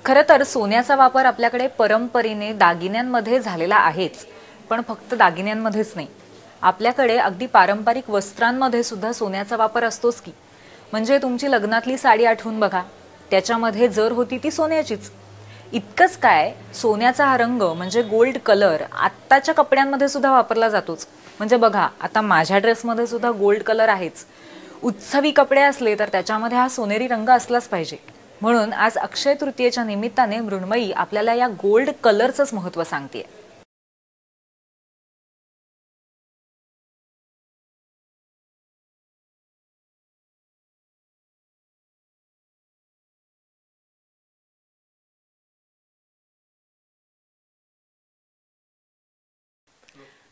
खरं तर सोन्याचा वापर आपल्याकडे परंपरेने दागिन्यांमध्ये झालेला आहेच, पण फक्त दागिन्यांमध्येच नाही, आपल्याकडे अगदी पारंपरिक वस्त्रांमध्ये सुद्धा सोन्याचा वापर असतोच की. म्हणजे तुमची लग्नातली साडी आठवून बघा, त्याच्यामध्ये जर होती ती सोन्याचीच. इतकंच काय, सोन्याचा हा रंग म्हणजे गोल्ड कलर आत्ताच्या कपड्यांमध्ये सुद्धा वापरला जातोच. म्हणजे बघा, आता माझ्या ड्रेसमध्ये सुद्धा गोल्ड कलर आहेच. उत्सवी कपडे असले तर त्याच्यामध्ये हा सोनेरी रंग असलाच पाहिजे. म्हणून आज अक्षय तृतीयेच्या निमित्ताने मृण्मयी आपल्याला या गोल्ड कलरचंच महत्त्व सांगते.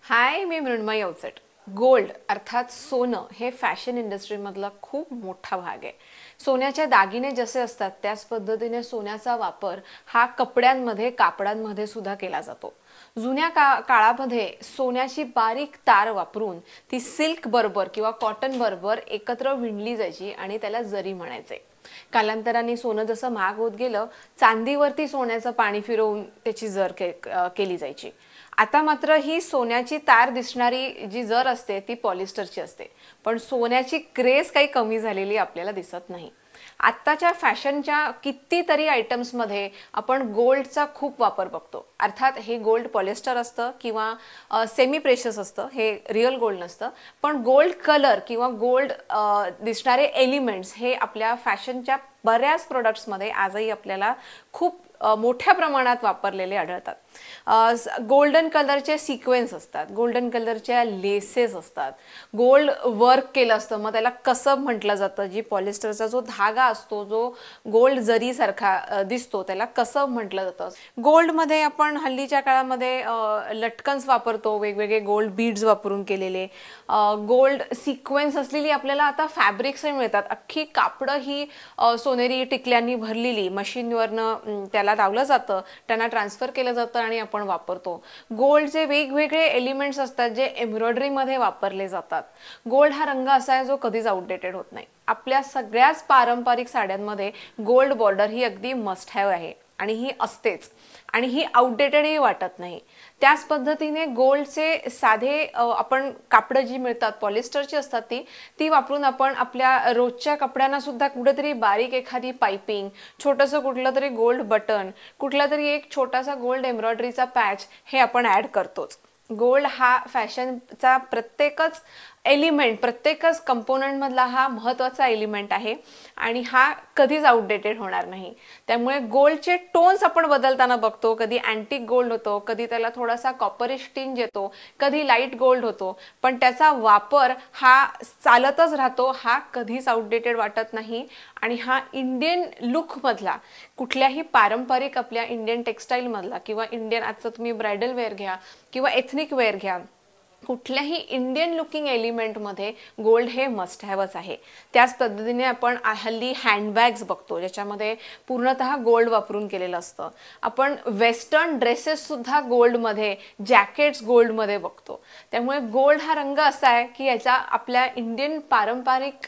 हाय, मी मृण्मयी अवचट. गोल्ड अर्थात सोनं हे फॅशन इंडस्ट्रीमधला खूप मोठा भाग आहे. सोन्याचे दागिने जसे असतात त्याच पद्धतीने सोन्याचा वापर हा कपड्यांमध्ये, कापडांमध्ये सुद्धा केला जातो. जुन्या काळामध्ये सोन्याची बारीक तार वापरून ती सिल्क बरोबर किंवा कॉटन बरोबर एकत्र विणली जायची आणि त्याला जरी म्हणायचे. कालांतराने सोनं जसं महाग होत गेलं, चांदीवरती सोन्याचं पाणी फिरवून त्याची जर केली जायची. आता मात्र ही सोन्याची तार दिसणारी जी जर असते ती पॉलिस्टरची असते, पण सोन्याची क्रेज काही कमी झालेली आपल्याला दिसत नाही. आत्ताच्या फॅशनच्या कितीतरी आयटम्समध्ये आपण गोल्डचा खूप वापर बघतो. अर्थात हे गोल्ड पॉलिस्टर असतं किंवा सेमी प्रेशस असतं, हे रिअल गोल्ड नसतं, पण गोल्ड कलर किंवा गोल्ड दिसणारे एलिमेंट्स हे आपल्या फॅशनच्या बऱ्याच प्रोडक्ट्समध्ये आजही आपल्याला खूप मोठ्या प्रमाणात वापरलेले आढळतात. गोल्डन कलरचे सिक्वेन्स असतात, गोल्डन कलरच्या लेसेस असतात, गोल्ड वर्क केलं असतं. मग त्याला कसं म्हटलं जातं, जी पॉलिस्टरचा जो धागा असतो, जो गोल्ड जरी सारखा दिसतो, त्याला कसं म्हटलं जातं. गोल्डमध्ये आपण हल्लीच्या काळामध्ये लटकन्स वापरतो, वेगवेगळे गोल्ड बीड्स वापरून केलेले. गोल्ड सिक्वेन्स असलेली आपल्याला आता फॅब्रिक्सही मिळतात. अख्खी कापडं ही सोनेरी टिकल्यांनी भरलेली मशीनवरनं त्याला लावलं जातं, त्यांना ट्रान्सफर केलं जातं आणि आपण वापरतो. गोल्डचे वेगवेगळे एलिमेंट्स असतात जे एम्ब्रॉयडरीमध्ये वापरले जातात. गोल्ड हा रंग असा आहे जो कधीच आउटडेटेड होत नाही. आपल्या सगळ्याच पारंपरिक साड्यांमध्ये गोल्ड बॉर्डर ही अगदी मस्ट हॅव आहे आणि ही असतेच, आणि ही आउटडेटेडही वाटत नाही. त्याच पद्धतीने गोल्डचे साधे आपण कापडं जी मिळतात पॉलिस्टरची असतात ती वापरून आपण आपल्या रोजच्या कपड्यांना सुद्धा कुठेतरी बारीक एखादी पाइपिंग, छोटंसं कुठलं तरी गोल्ड बटन, कुठला तरी एक छोटासा गोल्ड एम्ब्रॉयडरीचा पॅच हे आपण ऍड करतोच. गोल्ड हा फॅशनचा प्रत्येकच एलिमेंट, प्रत्येकच कंपोनंट मधला हा महत्वाचा एलिमेंट आहे आणि हा कधीच आउटडेटेड होणार नाही. त्यामुळे गोल्डचे टोन्स आपण बदलताना बघतो. कधी अँटिक गोल्ड होतो, कधी त्याला थोडासा कॉपरिश टिंज येतो, कधी लाईट गोल्ड होतो, पण त्याचा वापर हा चालतच राहतो. हा कधीच आउटडेटेड वाटत नाही आणि हा इंडियन लुक मधला, कुठल्याही पारंपरिक आपल्या इंडियन टेक्सटाईल मधला किंवा इंडियन, आजचं तुम्ही ब्रायडल वेअर घ्या किंवा एथनिक वेअर घ्या, कुठल्याही इंडियन लुकिंग एलिमेंटमध्ये गोल्ड हे मस्ट हॅवच आहे. त्याच पद्धतीने आपण हल्ली हँडबॅग्स बघतो ज्याच्यामध्ये पूर्णतः गोल्ड वापरून केलेलं असतं. आपण वेस्टर्न ड्रेसेस सुद्धा गोल्डमध्ये, जॅकेट्स गोल्डमध्ये बघतो. त्यामुळे गोल्ड हा रंग असा आहे की याचा आपल्या इंडियन पारंपरिक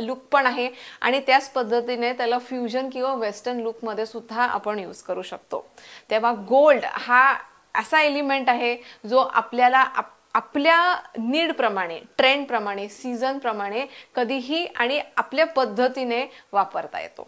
लुक पण आहे आणि त्याच पद्धतीने त्याला फ्युजन किंवा वेस्टर्न लुकमध्ये सुद्धा आपण यूज करू शकतो. तेव्हा गोल्ड हा असा एलिमेंट आहे जो आपल्याला आपल्या नीड प्रमाणे, ट्रेंड प्रमाणे, सीझन प्रमाणे कधीही आणि आपल्या पद्धतीने वापरता येतो.